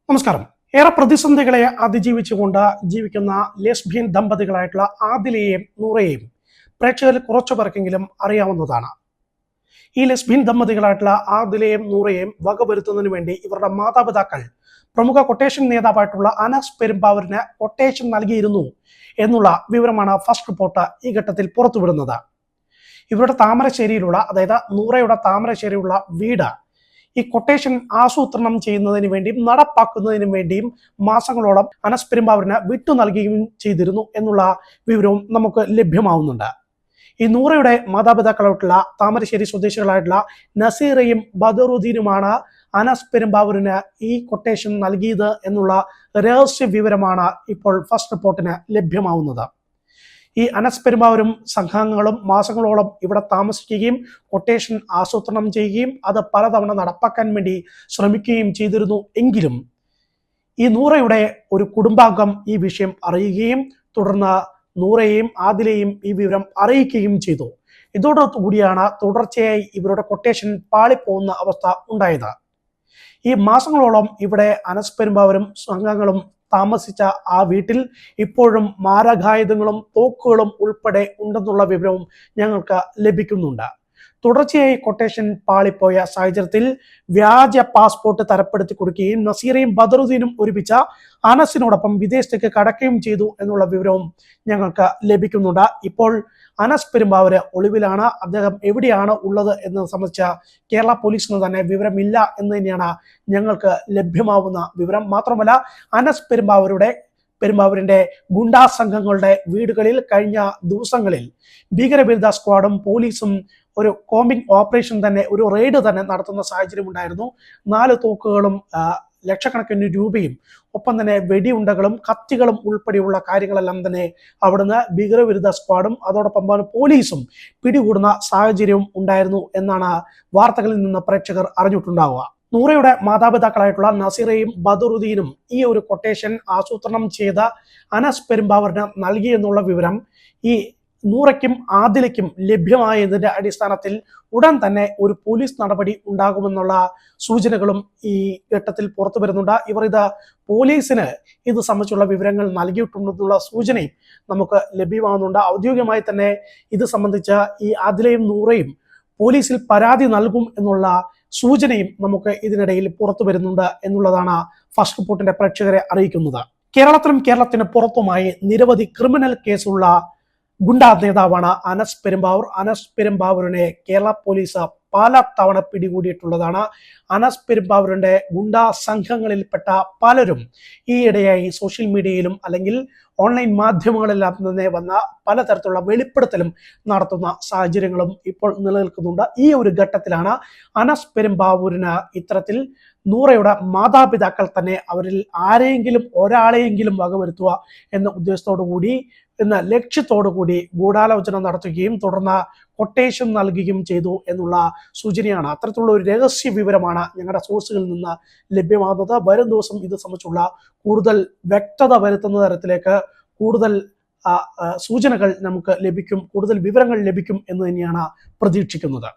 നമസ്കാരം. ഏറെ പ്രതിസന്ധികളെ അതിജീവിച്ചുകൊണ്ട് ജീവിക്കുന്ന ലെസ്ബിയൻ ദമ്പതികളായിട്ടുള്ള ആദിലയെയും നൂറയെയും പ്രേക്ഷകരിൽ കുറച്ചു പേർക്കെങ്കിലും അറിയാവുന്നതാണ്. ഈ ലെസ്ബിയൻ ദമ്പതികളായിട്ടുള്ള ആദിലയെയും നൂറയെയും വകവരുത്തുന്നതിന് വേണ്ടി ഇവരുടെ മാതാപിതാക്കൾ പ്രമുഖ കൊട്ടേഷൻ നേതാവായിട്ടുള്ള അനസ് പെരുമ്പാവൂരിന് കൊട്ടേഷൻ നൽകിയിരുന്നു എന്നുള്ള വിവരമാണ് ഫസ്റ്റ് റിപ്പോർട്ട് ഈ ഘട്ടത്തിൽ പുറത്തുവിടുന്നത്. ഇവരുടെ താമരശ്ശേരിയിലുള്ള, അതായത് നൂറയുടെ താമരശ്ശേരിയുള്ള വീട് ഈ കൊട്ടേഷൻ ആസൂത്രണം ചെയ്യുന്നതിന് വേണ്ടിയും നടപ്പാക്കുന്നതിനും വേണ്ടിയും മാസങ്ങളോളം അനസ് പെരുമ്പാവൂരിന് വിട്ടു നൽകുകയും ചെയ്തിരുന്നു എന്നുള്ള വിവരവും നമുക്ക് ലഭ്യമാവുന്നുണ്ട്. ഈ നൂറയുടെ മാതാപിതാക്കളായിട്ടുള്ള താമരശ്ശേരി സ്വദേശികളായിട്ടുള്ള നസീറയും ബദറുദ്ദീനുമാണ് അനസ് പെരുമ്പാവൂരിന് ഈ കൊട്ടേഷൻ നൽകിയത് എന്നുള്ള രഹസ്യ വിവരമാണ് ഇപ്പോൾ ഫസ്റ്റ് റിപ്പോർട്ടിന് ലഭ്യമാവുന്നത്. ഈ അനസ് പെരുമ്പാവൂരും സംഘാംഗങ്ങളും മാസങ്ങളോളം ഇവിടെ താമസിക്കുകയും കൊട്ടേഷൻ ആസൂത്രണം ചെയ്യുകയും അത് പലതവണ നടപ്പാക്കാൻ വേണ്ടി ശ്രമിക്കുകയും ചെയ്തിരുന്നു. എങ്കിലും ഈ നൂറയുടെ ഒരു കുടുംബാംഗം ഈ വിഷയം അറിയുകയും തുടർന്ന് നൂറയെയും ആദിലയെയും ഈ വിവരം അറിയിക്കുകയും ചെയ്തു. ഇതോടുകൂടിയാണ് തുടർച്ചയായി ഇവരുടെ കൊട്ടേഷൻ പാളിപ്പോകുന്ന അവസ്ഥ ഉണ്ടായത്. ഈ മാസങ്ങളോളം ഇവിടെ അനസ് പെരുമ്പാവൂരും സംഘങ്ങളും താമസിച്ച ആ വീട്ടിൽ ഇപ്പോഴും മാരകായുധങ്ങളും തോക്കുകളും ഉൾപ്പെടെ ഉണ്ടെന്നുള്ള വിവരവും ഞങ്ങൾക്ക് ലഭിക്കുന്നുണ്ട്. തുടർച്ചയായി കൊട്ടേഷൻ പാളിപ്പോയ സാഹചര്യത്തിൽ വ്യാജ പാസ്പോർട്ട് തരപ്പെടുത്തി കൊടുക്കുകയും നസീറയും ബദറുദ്ദീനും ഒരുമിച്ച അനസിനോടൊപ്പം വിദേശത്തേക്ക് കടക്കുകയും ചെയ്തു എന്നുള്ള വിവരവും ഞങ്ങൾക്ക് ലഭിക്കുന്നുണ്ട്. ഇപ്പോൾ അനസ് പെരുമ്പാവൂര് ഒളിവിലാണ്. അദ്ദേഹം എവിടെയാണ് ഉള്ളത് എന്നത് സംബന്ധിച്ച കേരള പോലീസിന് തന്നെ വിവരമില്ല എന്ന് തന്നെയാണ് ഞങ്ങൾക്ക് ലഭ്യമാവുന്ന വിവരം. മാത്രമല്ല, അനസ് പെരുമ്പാവൂരിന്റെ ഗുണ്ടാ സംഘങ്ങളുടെ വീടുകളിൽ കഴിഞ്ഞ ദിവസങ്ങളിൽ ഭീകരവിരുദ്ധ സ്ക്വാഡും പോലീസും ഒരു കോമ്പിംഗ് ഓപ്പറേഷൻ തന്നെ, ഒരു റെയ്ഡ് തന്നെ നടത്തുന്ന സാഹചര്യം ഉണ്ടായിരുന്നു. 4 തോക്കുകളും ലക്ഷക്കണക്കിന് രൂപയും ഒപ്പം തന്നെ വെടിയുണ്ടകളും കത്തികളും ഉൾപ്പെടെയുള്ള കാര്യങ്ങളെല്ലാം തന്നെ അവിടുന്ന് ഭീകരവിരുദ്ധ സ്ക്വാഡും അതോടൊപ്പം പോലീസും പിടികൂടുന്ന സാഹചര്യവും ഉണ്ടായിരുന്നു എന്നാണ് വാർത്തകളിൽ നിന്ന് പ്രേക്ഷകർ അറിഞ്ഞിട്ടുണ്ടാവുക. നൂറയുടെ മാതാപിതാക്കളായിട്ടുള്ള നസീറയും ബദറുദ്ദീനും ഈ ഒരു കൊട്ടേഷൻ ആസൂത്രണം ചെയ്ത അനസ് പെരുമ്പാവൂരിന് നൽകി എന്നുള്ള വിവരം ഈ നൂറയ്ക്കും ആദിലയ്ക്കും ലഭ്യമായതിന്റെ അടിസ്ഥാനത്തിൽ ഉടൻ തന്നെ ഒരു പോലീസ് നടപടി ഉണ്ടാകുമെന്നുള്ള സൂചനകളും ഈ ഘട്ടത്തിൽ പുറത്തു വരുന്നുണ്ട്. ഇവർ പോലീസിന് ഇത് സംബന്ധിച്ചുള്ള വിവരങ്ങൾ നൽകിയിട്ടുണ്ടെന്നുള്ള സൂചനയും നമുക്ക് ലഭ്യമാകുന്നുണ്ട്. ഔദ്യോഗികമായി തന്നെ ഇത് സംബന്ധിച്ച ഈ ആദിലയും നൂറയും പോലീസിൽ പരാതി നൽകും എന്നുള്ള സൂചനയും നമുക്ക് ഇതിനിടയിൽ പുറത്തു വരുന്നുണ്ട് എന്നുള്ളതാണ് ഫസ്റ്റ് റിപ്പോർട്ടിന്റെ പ്രേക്ഷകരെ അറിയിക്കുന്നത്. കേരളത്തിലും കേരളത്തിന് പുറത്തുമായി നിരവധി ക്രിമിനൽ കേസുള്ള ഗുണ്ടാ നേതാവാണ് അനസ് പെരുമ്പാവൂർ. അനസ് പെരുമ്പാവൂരിനെ കേരള പോലീസ് പല തവണ പിടികൂടിയിട്ടുള്ളതാണ്. അനസ് പെരുമ്പാവൂരിന്റെ ഗുണ്ടാ സംഘങ്ങളിൽപ്പെട്ട പലരും ഈയിടെയായി സോഷ്യൽ മീഡിയയിലും അല്ലെങ്കിൽ ഓൺലൈൻ മാധ്യമങ്ങളെല്ലാം തന്നെ വന്ന പലതരത്തിലുള്ള വെളിപ്പെടുത്തലും നടത്തുന്ന സാഹചര്യങ്ങളും ഇപ്പോൾ നിലനിൽക്കുന്നുണ്ട്. ഈ ഒരു ഘട്ടത്തിലാണ് അനസ് പെരുമ്പാവൂരിന് ഇത്തരത്തിൽ നൂറയുടെ മാതാപിതാക്കൾ തന്നെ അവരിൽ ആരെയെങ്കിലും ഒരാളെയെങ്കിലും വകവരുത്തുക എന്ന ഉദ്ദേശത്തോടു കൂടി, എന്ന ലക്ഷ്യത്തോടു കൂടി ഗൂഢാലോചന നടത്തുകയും തുടർന്ന് കൊട്ടേഷൻ നൽകുകയും ചെയ്തു എന്നുള്ള സൂചനയാണ്. അത്തരത്തിലുള്ള ഒരു രഹസ്യ വിവരമാണ് ഞങ്ങളുടെ സോഴ്സുകളിൽ നിന്ന് ലഭ്യമാകുന്നത്. വരും ദിവസം ഇത് സംബന്ധിച്ചുള്ള കൂടുതൽ വ്യക്തത വരുത്തുന്ന തരത്തിലേക്ക് കൂടുതൽ സൂചനകൾ നമുക്ക് ലഭിക്കും, കൂടുതൽ വിവരങ്ങൾ ലഭിക്കും എന്ന് തന്നെയാണ് പ്രതീക്ഷിക്കുന്നത്.